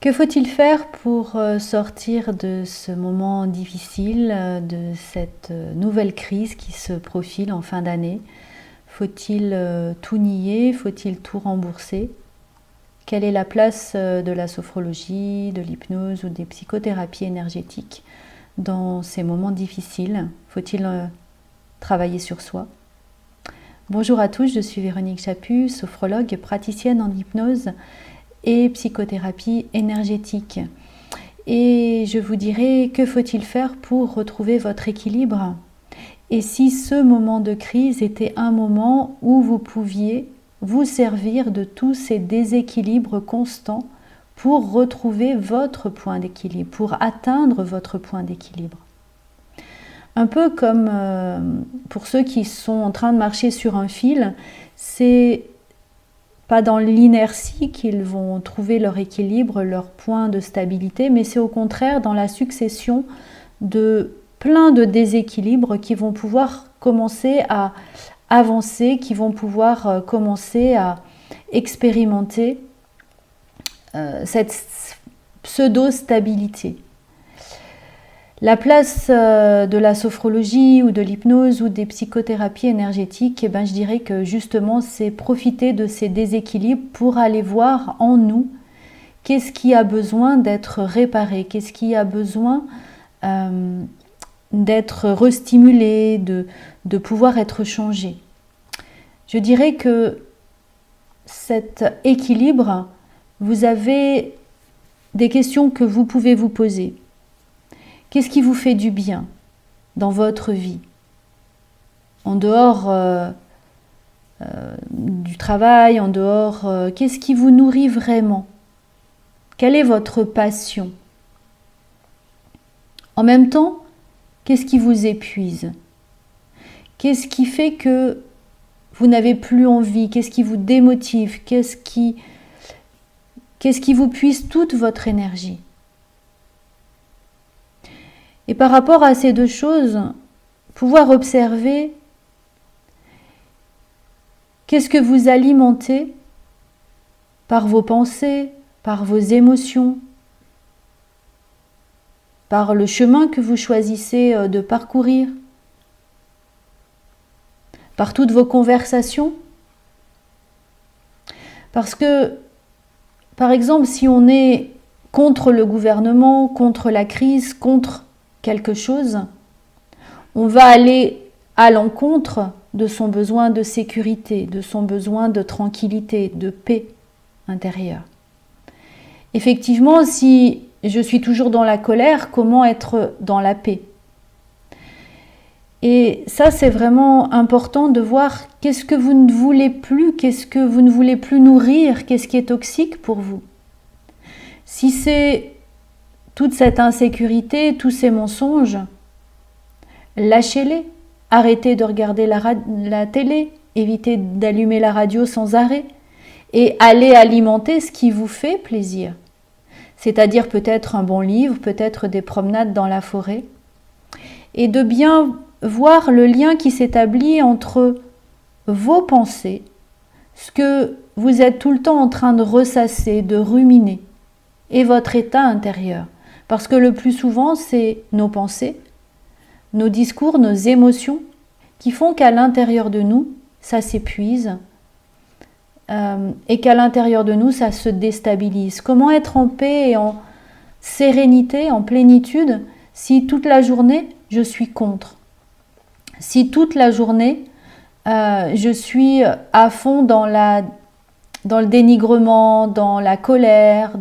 Que faut-il faire pour sortir de ce moment difficile, de cette nouvelle crise qui se profile en fin d'année? Faut-il tout nier? Faut-il tout rembourser? Quelle est la place de la sophrologie, de l'hypnose ou des psychothérapies énergétiques dans ces moments difficiles? Faut-il travailler sur soi? Bonjour à tous, je suis Véronique Chaput, sophrologue, praticienne en hypnose et psychothérapie énergétique. Et je vous dirai que faut-il faire pour retrouver votre équilibre? Et si ce moment de crise était un moment où vous pouviez vous servir de tous ces déséquilibres constants pour retrouver votre point d'équilibre, pour atteindre votre point d'équilibre. Un peu comme pour ceux qui sont en train de marcher sur un fil, c'est pas dans l'inertie qu'ils vont trouver leur équilibre, leur point de stabilité, mais c'est au contraire dans la succession de plein de déséquilibres qui vont pouvoir commencer à avancer, qui vont pouvoir commencer à expérimenter cette pseudo-stabilité. La place de la sophrologie ou de l'hypnose ou des psychothérapies énergétiques, je dirais que justement c'est profiter de ces déséquilibres pour aller voir en nous qu'est-ce qui a besoin d'être réparé, qu'est-ce qui a besoin d'être restimulé, de pouvoir être changé. Je dirais que cet équilibre, vous avez des questions que vous pouvez vous poser. Qu'est-ce qui vous fait du bien dans votre vie? En dehors du travail, en dehors, qu'est-ce qui vous nourrit vraiment? Quelle est votre passion? En même temps, qu'est-ce qui vous épuise? Qu'est-ce qui fait que vous n'avez plus envie? Qu'est-ce qui vous démotive? Qu'est-ce qui vous puise toute votre énergie? Et par rapport à ces deux choses, pouvoir observer qu'est-ce que vous alimentez par vos pensées, par vos émotions, par le chemin que vous choisissez de parcourir, par toutes vos conversations. Parce que, par exemple, si on est contre le gouvernement, contre la crise, contre quelque chose, on va aller à l'encontre de son besoin de sécurité, de son besoin de tranquillité, de paix intérieure. Effectivement, si je suis toujours dans la colère, comment être dans la paix? Et ça, c'est vraiment important de voir qu'est-ce que vous ne voulez plus, qu'est-ce que vous ne voulez plus nourrir, qu'est-ce qui est toxique pour vous. Si c'est toute cette insécurité, tous ces mensonges, lâchez-les. Arrêtez de regarder la télé, évitez d'allumer la radio sans arrêt et allez alimenter ce qui vous fait plaisir. C'est-à-dire peut-être un bon livre, peut-être des promenades dans la forêt. Et de bien voir le lien qui s'établit entre vos pensées, ce que vous êtes tout le temps en train de ressasser, de ruminer, et votre état intérieur. Parce que le plus souvent, c'est nos pensées, nos discours, nos émotions qui font qu'à l'intérieur de nous, ça s'épuise et qu'à l'intérieur de nous, ça se déstabilise. Comment être en paix et en sérénité, en plénitude, si toute la journée, je suis contre? Si toute la journée, je suis à fond dans le dénigrement, dans la colère,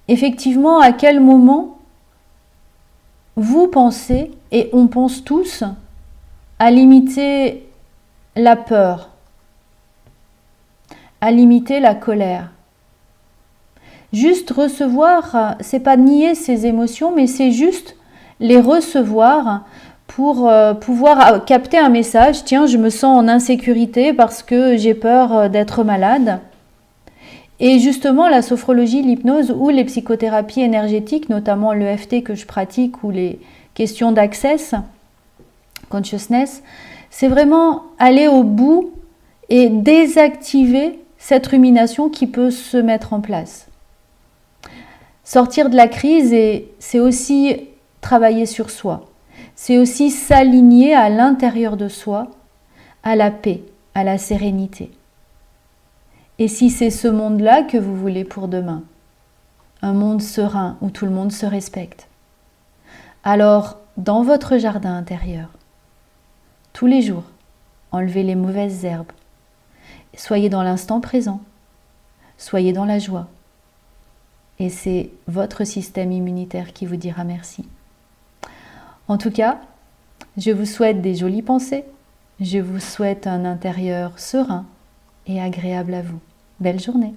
effectivement, à quel moment vous pensez, et on pense tous, à limiter la peur, à limiter la colère. Juste recevoir, c'est pas nier ses émotions, mais c'est juste les recevoir pour pouvoir capter un message. Tiens, je me sens en insécurité parce que j'ai peur d'être malade. Et justement, la sophrologie, l'hypnose ou les psychothérapies énergétiques, notamment l'EFT que je pratique ou les questions d'access, consciousness, c'est vraiment aller au bout et désactiver cette rumination qui peut se mettre en place. Sortir de la crise, c'est aussi travailler sur soi. C'est aussi s'aligner à l'intérieur de soi, à la paix, à la sérénité. Et si c'est ce monde-là que vous voulez pour demain, un monde serein où tout le monde se respecte, alors dans votre jardin intérieur, tous les jours, enlevez les mauvaises herbes. Soyez dans l'instant présent. Soyez dans la joie. Et c'est votre système immunitaire qui vous dira merci. En tout cas, je vous souhaite des jolies pensées. Je vous souhaite un intérieur serein et agréable à vous. Belle journée!